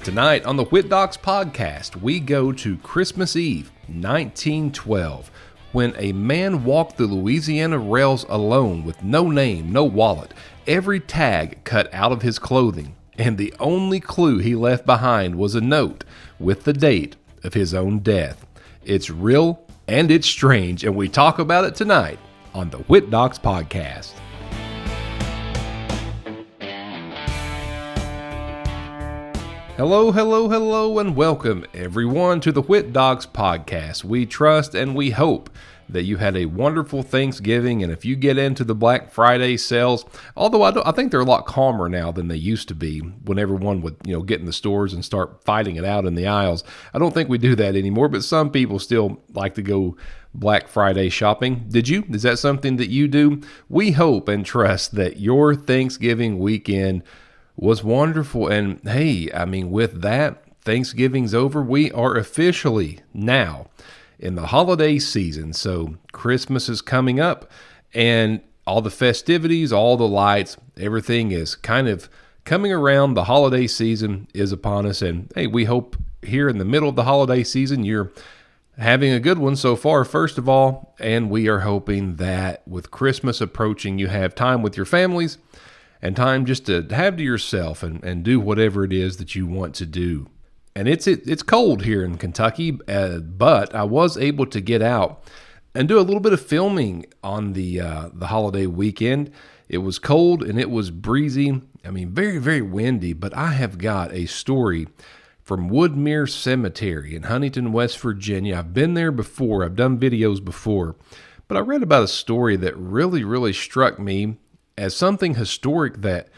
Tonight on the Whittdocs Podcast, we go to Christmas Eve, 1912, when a man walked the Louisiana rails alone with no name, no wallet, every tag cut out of his clothing, and the only clue he left behind was a note with the date of his own death. It's real and it's strange, and we talk about it tonight on the Whittdocs Podcast. Hello, and welcome everyone to the Whittdocs Podcast. We trust and we hope that you had a wonderful Thanksgiving, and if you get into the Black Friday sales, although I think they're a lot calmer now than they used to be when everyone would, get in the stores and start fighting it out in the aisles. I don't think we do that anymore, but some people still like to go Black Friday shopping. Did you? Is that something that you do? We hope and trust that your Thanksgiving weekend was wonderful. And hey, with that, Thanksgiving's over. We are officially now in the holiday season. So Christmas is coming up and all the festivities, all the lights, everything is kind of coming around. The holiday season is upon us. And hey, we hope here in the middle of the holiday season, you're having a good one so far, first of all. And we are hoping that with Christmas approaching, you have time with your families and time just to have to yourself and do whatever it is that you want to do. And it's cold here in Kentucky, but I was able to get out and do a little bit of filming on the holiday weekend. It was cold and it was breezy. Very, very windy, but I have got a story from Woodmere Cemetery in Huntington, West Virginia. I've been there before. I've done videos before, but I read about a story that really, really struck me as something historic that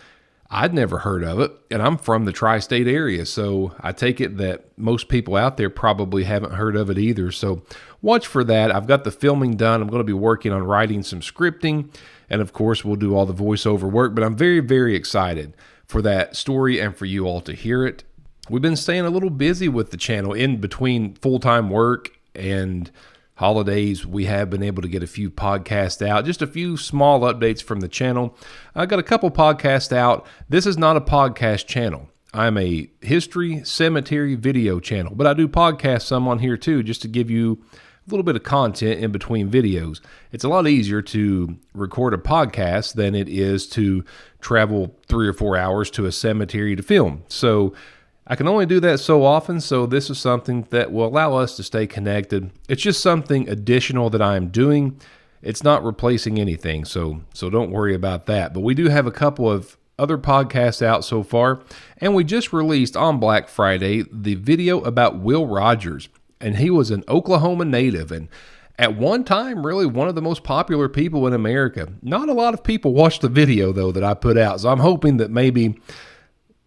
I'd never heard of it, and I'm from the tri-state area, so I take it that most people out there probably haven't heard of it either. So watch for that. I've got the filming done. I'm going to be working on writing some scripting, and of course we'll do all the voiceover work, but I'm very, very excited for that story and for you all to hear it. We've been staying a little busy with the channel in between full-time work and holidays. We have been able to get a few podcasts out, just a few small updates from the channel. I got a couple podcasts out. This is not a podcast channel. I'm a history cemetery video channel, but I do podcast some on here too, just to give you a little bit of content in between videos. It's a lot easier to record a podcast than it is to travel 3 or 4 hours to a cemetery to film. So I can only do that so often, so this is something that will allow us to stay connected. It's just something additional that I am doing. It's not replacing anything, so don't worry about that. But we do have a couple of other podcasts out so far, and we just released on Black Friday the video about Will Rogers, and he was an Oklahoma native, and at one time, really one of the most popular people in America. Not a lot of people watched the video, though, that I put out, so I'm hoping that maybe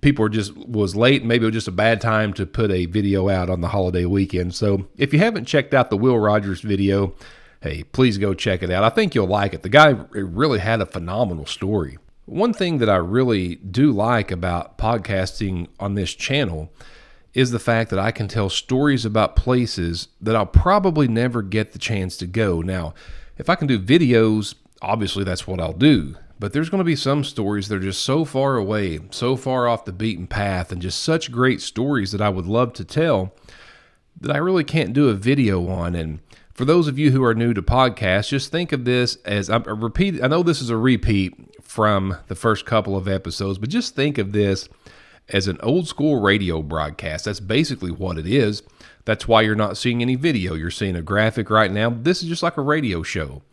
people was late. Maybe it was just a bad time to put a video out on the holiday weekend. So if you haven't checked out the Will Rogers video, hey, please go check it out. I think you'll like it. The guy really had a phenomenal story. One thing that I really do like about podcasting on this channel is the fact that I can tell stories about places that I'll probably never get the chance to go. Now, if I can do videos, obviously that's what I'll do. But there's going to be some stories that are just so far away, so far off the beaten path, and just such great stories that I would love to tell that I really can't do a video on. And for those of you who are new to podcasts, just think of this as I know this is a repeat from the first couple of episodes, but just think of this as an old school radio broadcast. That's basically what it is. That's why you're not seeing any video. You're seeing a graphic right now. This is just like a radio show.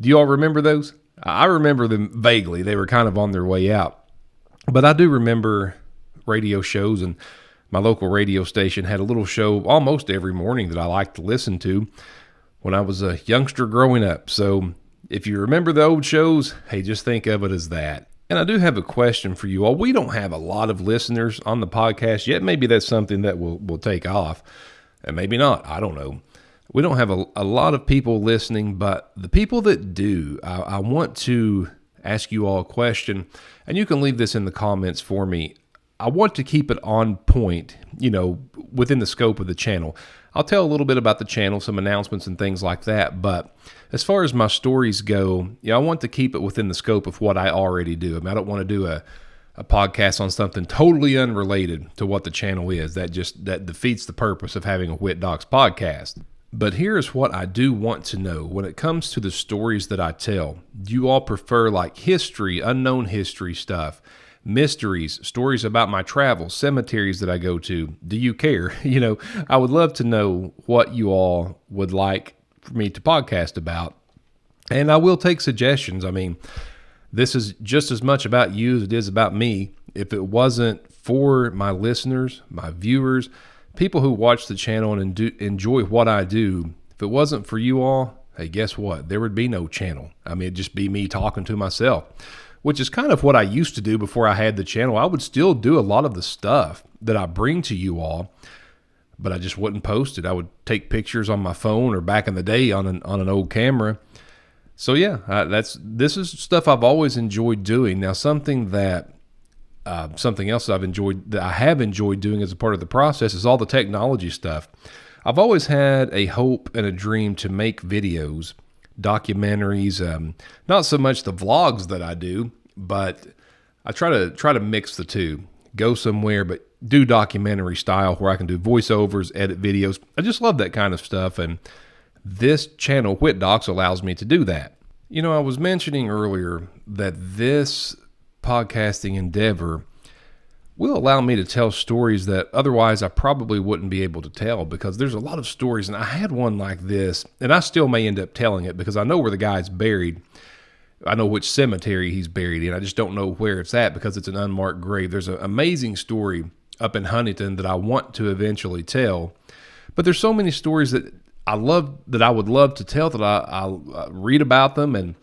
Do you all remember those? I remember them vaguely. They were kind of on their way out. But I do remember radio shows, and my local radio station had a little show almost every morning that I liked to listen to when I was a youngster growing up. So if you remember the old shows, hey, just think of it as that. And I do have a question for you all. We don't have a lot of listeners on the podcast yet. Maybe that's something that will take off, and maybe not. I don't know. We don't have a lot of people listening, but the people that do, I want to ask you all a question, and you can leave this in the comments for me. I want to keep it on point, within the scope of the channel. I'll tell a little bit about the channel, some announcements and things like that, but as far as my stories go, I want to keep it within the scope of what I already do. I don't want to do a a podcast on something totally unrelated to what the channel is. That defeats the purpose of having a Whittdocs podcast. But here's what I do want to know. When it comes to the stories that I tell, do you all prefer like history, unknown history stuff, mysteries, stories about my travels, cemeteries that I go to? Do you care? I would love to know what you all would like for me to podcast about. And I will take suggestions. I mean, this is just as much about you as it is about me. If it wasn't for my listeners, my viewers, people who watch the channel and enjoy what I do, if it wasn't for you all, hey, guess what? There would be no channel. I mean, it'd just be me talking to myself, which is kind of what I used to do before I had the channel. I would still do a lot of the stuff that I bring to you all, but I just wouldn't post it. I would take pictures on my phone or back in the day on an old camera. So yeah, this is stuff I've always enjoyed doing. Now, something else that I have enjoyed doing as a part of the process is all the technology stuff. I've always had a hope and a dream to make videos, documentaries, not so much the vlogs that I do, but I try to mix the two, go somewhere, but do documentary style where I can do voiceovers, edit videos. I just love that kind of stuff. And this channel, Whittdocs, allows me to do that. I was mentioning earlier that this podcasting endeavor will allow me to tell stories that otherwise I probably wouldn't be able to tell, because there's a lot of stories, and I had one like this, and I still may end up telling it because I know where the guy's buried. I know which cemetery he's buried in. I just don't know where it's at because it's an unmarked grave. There's an amazing story up in Huntington that I want to eventually tell, but there's so many stories that I would love to tell that I read about them, and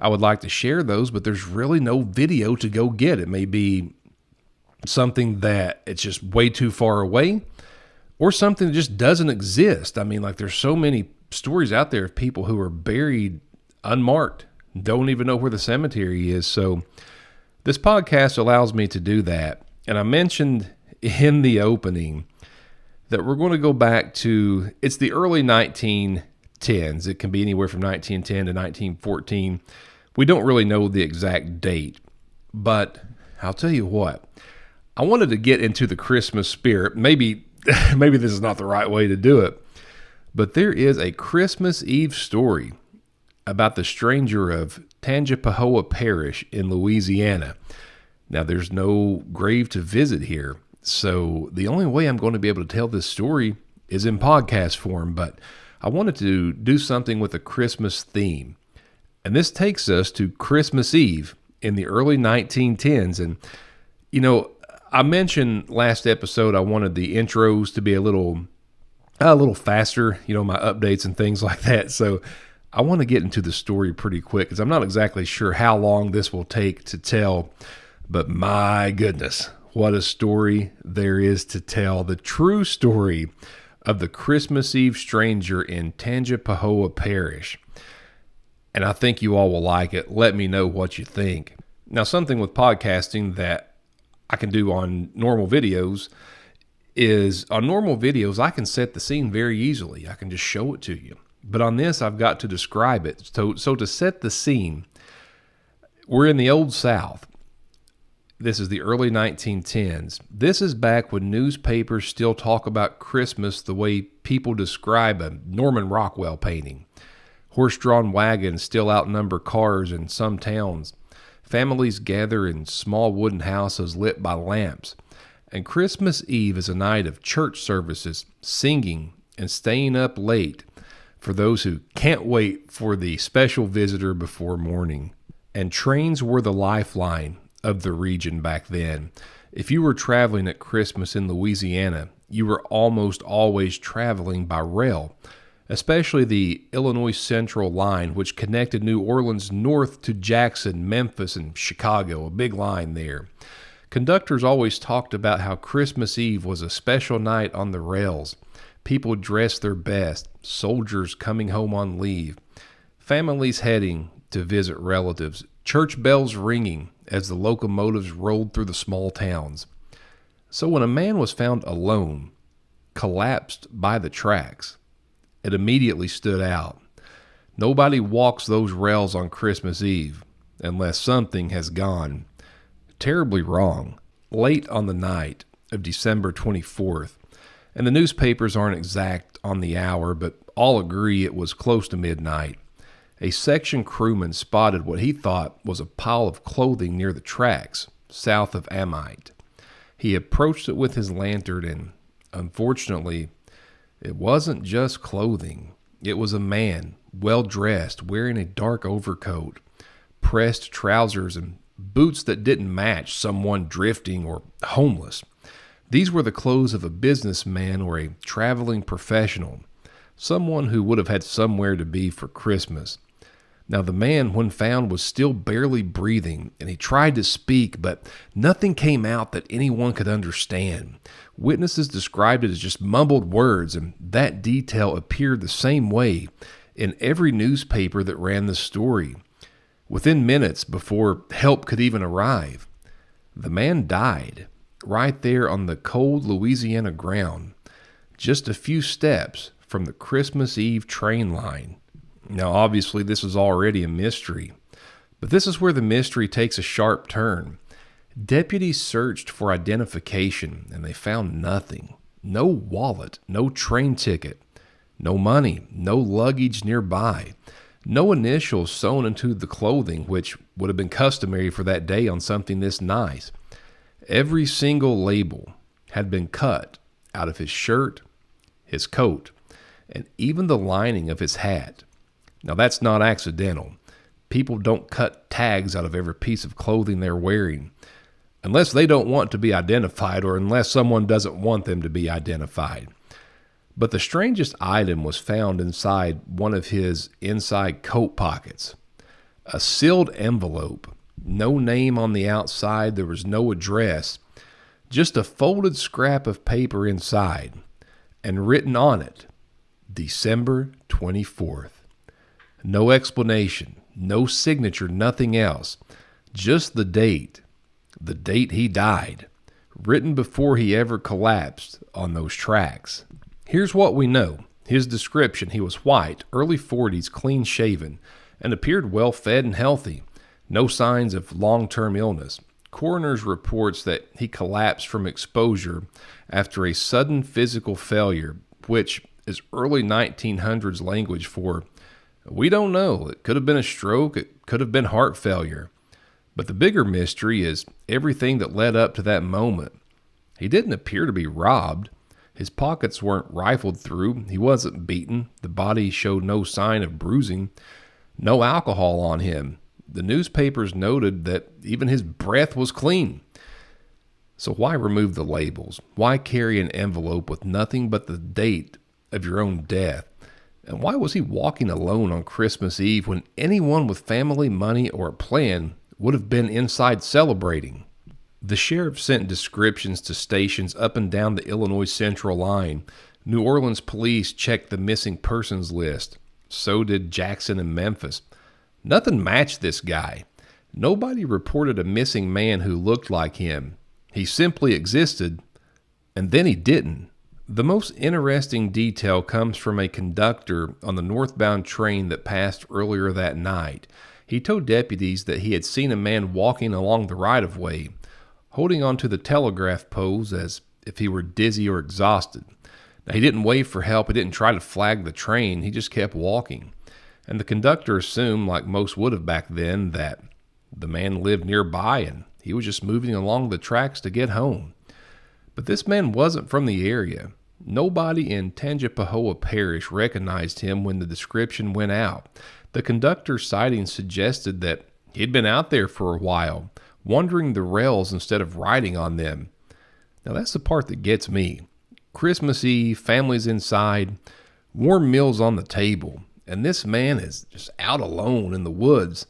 I would like to share those, but there's really no video to go get. It may be something that it's just way too far away, or something that just doesn't exist. I mean, like, there's so many stories out there of people who are buried unmarked, don't even know where the cemetery is. So this podcast allows me to do that. And I mentioned in the opening that we're going to go back to, it's the early 1910s. It can be anywhere from 1910 to 1914. We don't really know the exact date, but I'll tell you what, I wanted to get into the Christmas spirit. Maybe this is not the right way to do it, but there is a Christmas Eve story about the stranger of Tangipahoa Parish in Louisiana. Now, there's no grave to visit here, so the only way I'm going to be able to tell this story is in podcast form, but I wanted to do something with a Christmas theme. And this takes us to Christmas Eve in the early 1910s. And, I mentioned last episode I wanted the intros to be a little faster, my updates and things like that. So I want to get into the story pretty quick because I'm not exactly sure how long this will take to tell, but my goodness, what a story there is to tell. The true story of the Christmas Eve stranger in Tangipahoa Parish. And I think you all will like it. Let me know what you think. Now, something with podcasting that I can do on normal videos is, on normal videos, I can set the scene very easily. I can just show it to you. But on this, I've got to describe it. So to set the scene, we're in the Old South. This is the early 1910s. This is back when newspapers still talk about Christmas the way people describe a Norman Rockwell painting. Horse-drawn wagons still outnumber cars in some towns. Families gather in small wooden houses lit by lamps. And Christmas Eve is a night of church services, singing, and staying up late for those who can't wait for the special visitor before morning. And trains were the lifeline of the region back then. If you were traveling at Christmas in Louisiana, you were almost always traveling by rail, especially the Illinois Central line, which connected New Orleans north to Jackson, Memphis, and Chicago, a big line there. Conductors always talked about how Christmas Eve was a special night on the rails. People dressed their best, soldiers coming home on leave, families heading to visit relatives, church bells ringing as the locomotives rolled through the small towns. So when a man was found alone, collapsed by the tracks, it immediately stood out. Nobody walks those rails on Christmas Eve unless something has gone terribly wrong. Late on the night of December 24th, and the newspapers aren't exact on the hour, but all agree it was close to midnight, a section crewman spotted what he thought was a pile of clothing near the tracks, south of Amite. He approached it with his lantern, and unfortunately, it wasn't just clothing. It was a man, well-dressed, wearing a dark overcoat, pressed trousers, and boots that didn't match someone drifting or homeless. These were the clothes of a businessman or a traveling professional, someone who would have had somewhere to be for Christmas. Now, the man, when found, was still barely breathing, and he tried to speak, but nothing came out that anyone could understand. Witnesses described it as just mumbled words, and that detail appeared the same way in every newspaper that ran the story. Within minutes before help could even arrive, the man died right there on the cold Louisiana ground, just a few steps from the Christmas Eve train line. Now, obviously, this is already a mystery, but this is where the mystery takes a sharp turn. Deputies searched for identification, and they found nothing. No wallet, no train ticket, no money, no luggage nearby, no initials sewn into the clothing, which would have been customary for that day on something this nice. Every single label had been cut out of his shirt, his coat, and even the lining of his hat. Now, that's not accidental. People don't cut tags out of every piece of clothing they're wearing, unless they don't want to be identified or unless someone doesn't want them to be identified. But the strangest item was found inside one of his inside coat pockets. A sealed envelope, no name on the outside, there was no address, just a folded scrap of paper inside, and written on it, December 24th. No explanation, no signature, nothing else, just the date he died, written before he ever collapsed on those tracks. Here's what we know. His description: he was white, early 40s, clean-shaven, and appeared well-fed and healthy. No signs of long-term illness. Coroner's reports that he collapsed from exposure after a sudden physical failure, which is early 1900s language for, we don't know. It could have been a stroke. It could have been heart failure. But the bigger mystery is everything that led up to that moment. He didn't appear to be robbed. His pockets weren't rifled through. He wasn't beaten. The body showed no sign of bruising. No alcohol on him. The newspapers noted that even his breath was clean. So why remove the labels? Why carry an envelope with nothing but the date of your own death? And why was he walking alone on Christmas Eve when anyone with family, money, or a plan would have been inside celebrating? The sheriff sent descriptions to stations up and down the Illinois Central line. New Orleans police checked the missing persons list. So did Jackson and Memphis. Nothing matched this guy. Nobody reported a missing man who looked like him. He simply existed, and then he didn't. The most interesting detail comes from a conductor on the northbound train that passed earlier that night. He told deputies that he had seen a man walking along the right-of-way, holding onto the telegraph poles as if he were dizzy or exhausted. Now, he didn't wait for help. He didn't try to flag the train. He just kept walking. And the conductor assumed, like most would have back then, that the man lived nearby and he was just moving along the tracks to get home. But this man wasn't from the area. Nobody in Tangipahoa Parish recognized him when the description went out. The conductor's sighting suggested that he'd been out there for a while, wandering the rails instead of riding on them. Now that's the part that gets me. Christmas Eve, families inside, warm meals on the table, and this man is just out alone in the woods,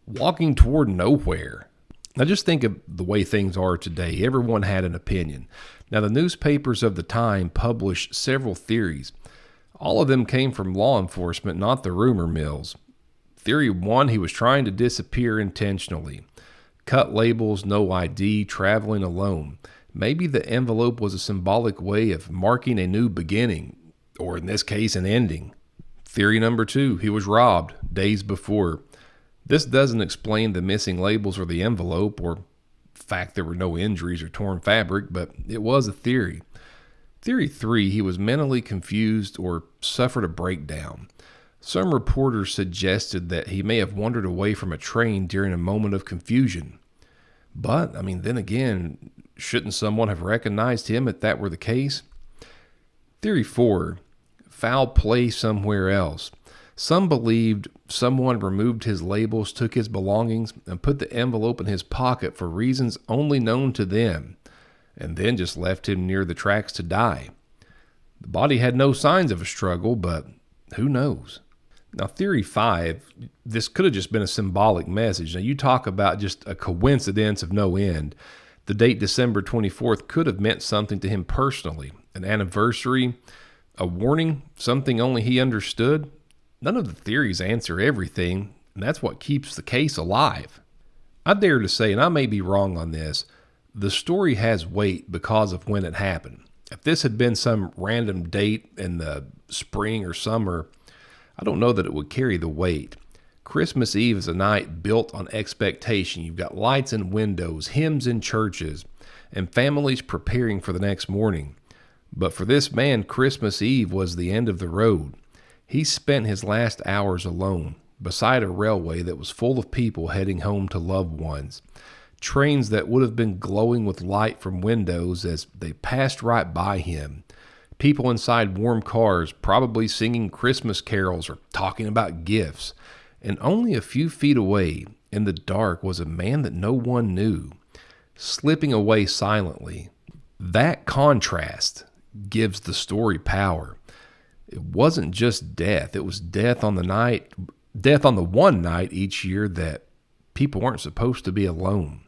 walking toward nowhere. Now just think of the way things are today. Everyone had an opinion. Now the newspapers of the time published several theories. All of them came from law enforcement, not the rumor mills. Theory 1, he was trying to disappear intentionally. Cut labels, no ID, traveling alone. Maybe the envelope was a symbolic way of marking a new beginning, or in this case, an ending. Theory number 2, he was robbed days before. This doesn't explain the missing labels or the envelope, or fact there were no injuries or torn fabric, but it was a theory. Theory 3, he was mentally confused or suffered a breakdown. Some reporters suggested that he may have wandered away from a train during a moment of confusion. But, then again, shouldn't someone have recognized him if that were the case? Theory 4, foul play somewhere else. Some believed someone removed his labels, took his belongings, and put the envelope in his pocket for reasons only known to them, and then just left him near the tracks to die. The body had no signs of a struggle, but who knows? Now, Theory 5, this could have just been a symbolic message. Now, you talk about just a coincidence of no end. The date December 24th could have meant something to him personally, an anniversary, a warning, something only he understood. None of the theories answer everything, and that's what keeps the case alive. I dare to say, and I may be wrong on this, the story has weight because of when it happened. If this had been some random date in the spring or summer, I don't know that it would carry the weight. Christmas Eve is a night built on expectation. You've got lights in windows, hymns in churches, and families preparing for the next morning. But for this man, Christmas Eve was the end of the road. He spent his last hours alone, beside a railway that was full of people heading home to loved ones. Trains that would have been glowing with light from windows as they passed right by him. People inside warm cars, probably singing Christmas carols or talking about gifts. And only a few feet away, in the dark, was a man that no one knew, slipping away silently. That contrast gives the story power. It wasn't just death. It was death on the one night each year that people weren't supposed to be alone.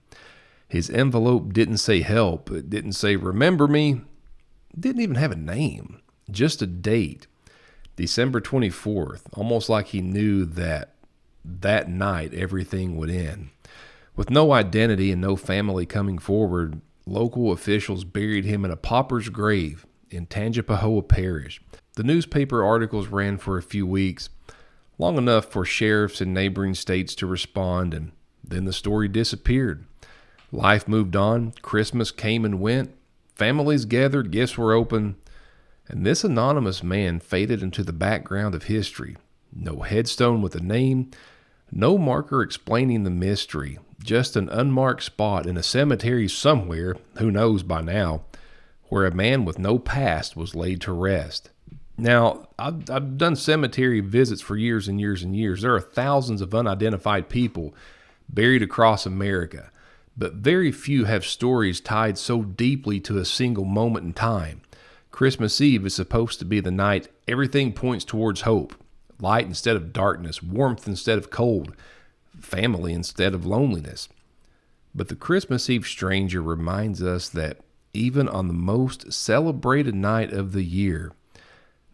His envelope didn't say help. It didn't say remember me. It didn't even have a name, just a date. December 24th, almost like he knew that night everything would end. With no identity and no family coming forward, local officials buried him in a pauper's grave in Tangipahoa Parish. The newspaper articles ran for a few weeks, long enough for sheriffs in neighboring states to respond, and then the story disappeared. Life moved on, Christmas came and went, families gathered, gifts were opened, and this anonymous man faded into the background of history. No headstone with a name, no marker explaining the mystery, just an unmarked spot in a cemetery somewhere, who knows by now, where a man with no past was laid to rest. Now, I've done cemetery visits for years and years and years. There are thousands of unidentified people buried across America, but very few have stories tied so deeply to a single moment in time. Christmas Eve is supposed to be the night everything points towards hope. Light instead of darkness, warmth instead of cold, family instead of loneliness. But the Christmas Eve stranger reminds us that even on the most celebrated night of the year,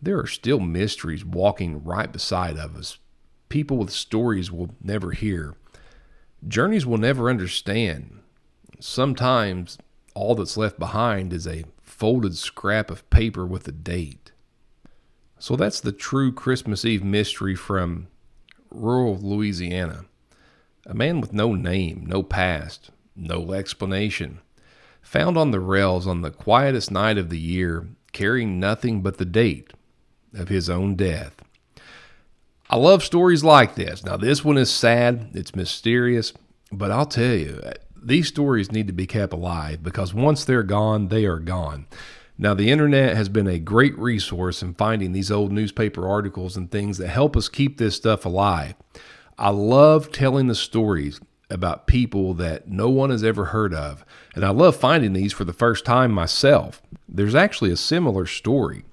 there are still mysteries walking right beside of us. People with stories we'll never hear. Journeys we'll never understand. Sometimes all that's left behind is a folded scrap of paper with a date. So that's the true Christmas Eve mystery from rural Louisiana. A man with no name, no past, no explanation, found on the rails on the quietest night of the year, carrying nothing but the date of his own death. I love stories like this. Now, this one is sad, it's mysterious, but I'll tell you, these stories need to be kept alive because once they're gone, they are gone. Now, the internet has been a great resource in finding these old newspaper articles and things that help us keep this stuff alive. I love telling the stories about people that no one has ever heard of, and I love finding these for the first time myself. There's actually a similar story,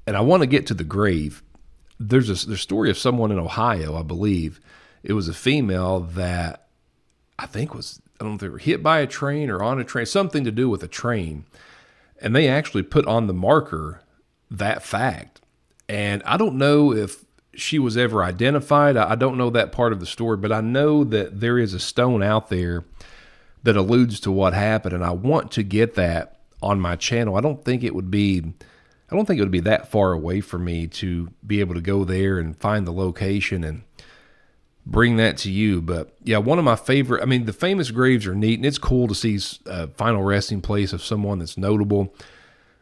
and I want to get to the grave. There's a story of someone in Ohio, I believe. It was a female that I don't know if they were hit by a train or on a train, something to do with a train. And they actually put on the marker that fact. And I don't know if she was ever identified. I don't know that part of the story, but I know that there is a stone out there that alludes to what happened. And I want to get that on my channel. I don't think it would be that far away from me to be able to go there and find the location and bring that to you. But yeah, one of my favorite, the famous graves are neat, and it's cool to see a final resting place of someone that's notable.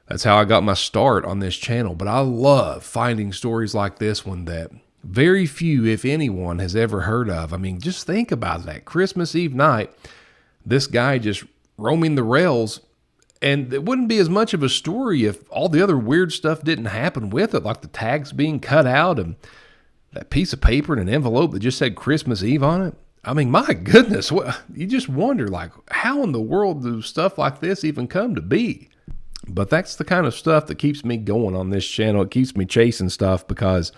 That's how I got my start on this channel. But I love finding stories like this one that very few, if anyone, has ever heard of. Just think about that. Christmas Eve night, this guy just roaming the rails, and it wouldn't be as much of a story if all the other weird stuff didn't happen with it, like the tags being cut out and that piece of paper in an envelope that just said Christmas Eve on it. My goodness, you just wonder, how in the world do stuff like this even come to be? But that's the kind of stuff that keeps me going on this channel. It keeps me chasing stuff, because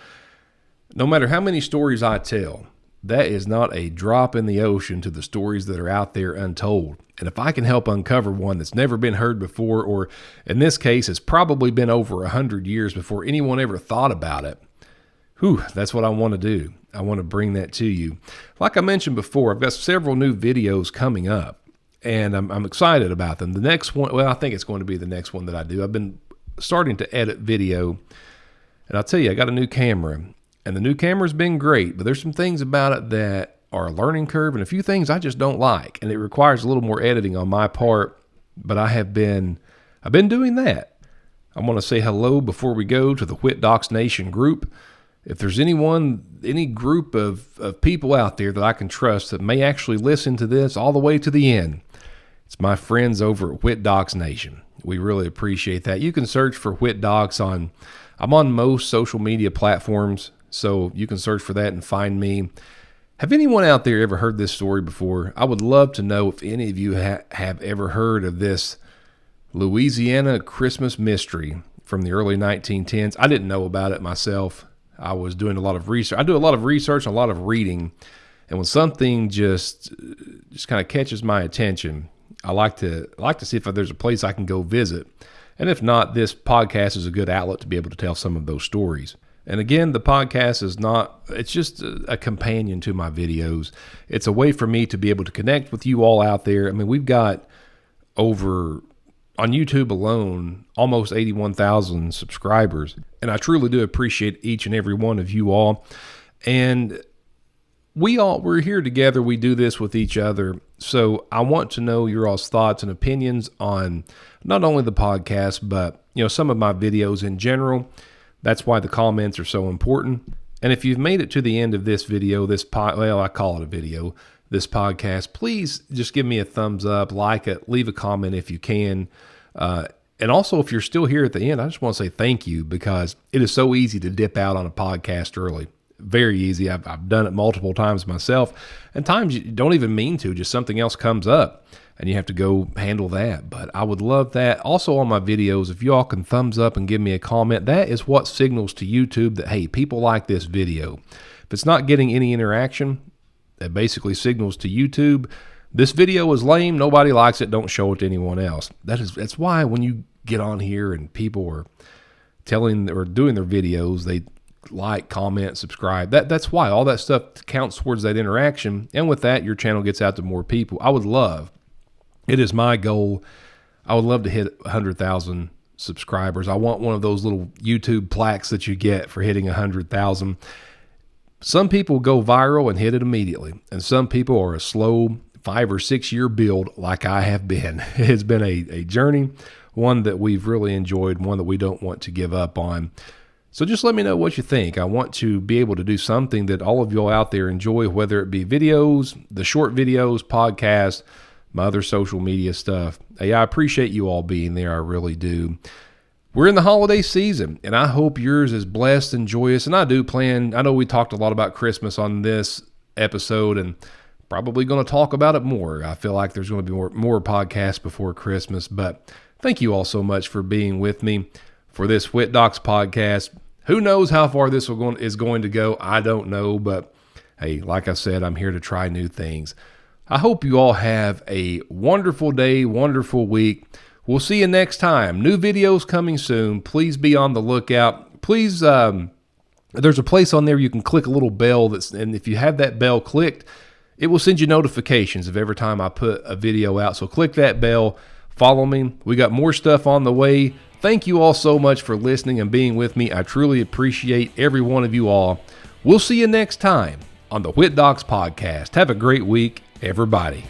no matter how many stories I tell, that is not a drop in the ocean to the stories that are out there untold. And if I can help uncover one that's never been heard before, or in this case, it's probably been over 100 years before anyone ever thought about it, that's what I want to do. I want to bring that to you. Like I mentioned before, I've got several new videos coming up, and I'm excited about them. The next one, I think it's going to be the next one that I do. I've been starting to edit video, and I'll tell you, I got a new camera, and the new camera's been great, but there's some things about it that are a learning curve, and a few things I just don't like, and it requires a little more editing on my part, but I've been doing that. I want to say hello before we go to the Whittdocs Nation group. If there's any group of people out there that I can trust that may actually listen to this all the way to the end, it's my friends over at Whittdocs Nation. We really appreciate that. You can search for Whittdocs I'm on most social media platforms, so you can search for that and find me. Have anyone out there ever heard this story before? I would love to know if any of you have ever heard of this Louisiana Christmas mystery from the early 1910s. I didn't know about it myself. I was doing a lot of research. I do a lot of research and a lot of reading. And when something just kind of catches my attention, I like to see if there's a place I can go visit. And if not, this podcast is a good outlet to be able to tell some of those stories. And again, the podcast it's just a companion to my videos. It's a way for me to be able to connect with you all out there. We've got on YouTube alone, almost 81,000 subscribers. And I truly do appreciate each and every one of you all. And we're here together. We do this with each other. So I want to know your all's thoughts and opinions on not only the podcast, but some of my videos in general. That's why the comments are so important. And if you've made it to the end of this video, I call it a video, this podcast, please just give me a thumbs up, like it, leave a comment if you can. And also, if you're still here at the end, I just want to say thank you, because it is so easy to dip out on a podcast early. Very easy. I've done it multiple times myself, and times you don't even mean to, just something else comes up and you have to go handle that. But I would love that. Also on my videos, if you all can thumbs up and give me a comment, that is what signals to YouTube that, hey, people like this video. If it's not getting any interaction, that basically signals to YouTube, this video is lame, nobody likes it, don't show it to anyone else. That's why when you get on here and people are doing their videos, they like, comment, subscribe. That's why all that stuff counts towards that interaction. And with that, your channel gets out to more people. It is my goal. I would love to hit 100,000 subscribers. I want one of those little YouTube plaques that you get for hitting 100,000. Some people go viral and hit it immediately, and some people are a slow 5 or 6 year build like I have been. It's been a journey, one that we've really enjoyed, one that we don't want to give up on. So just let me know what you think. I want to be able to do something that all of y'all out there enjoy, whether it be videos, the short videos, podcasts, my other social media stuff. Hey, I appreciate you all being there. I really do. We're in the holiday season, and I hope yours is blessed and joyous. And I know we talked a lot about Christmas on this episode, and probably going to talk about it more. I feel like there's going to be more podcasts before Christmas, but thank you all so much for being with me for this Whittdocs podcast. Who knows how far this is going to go? I don't know, but hey, like I said, I'm here to try new things. I hope you all have a wonderful day, wonderful week. We'll see you next time. New videos coming soon. Please be on the lookout. Please, there's a place on there you can click a little bell, and if you have that bell clicked, it will send you notifications of every time I put a video out. So click that bell, follow me. We got more stuff on the way. Thank you all so much for listening and being with me. I truly appreciate every one of you all. We'll see you next time on the Whittdocs Podcast. Have a great week, everybody.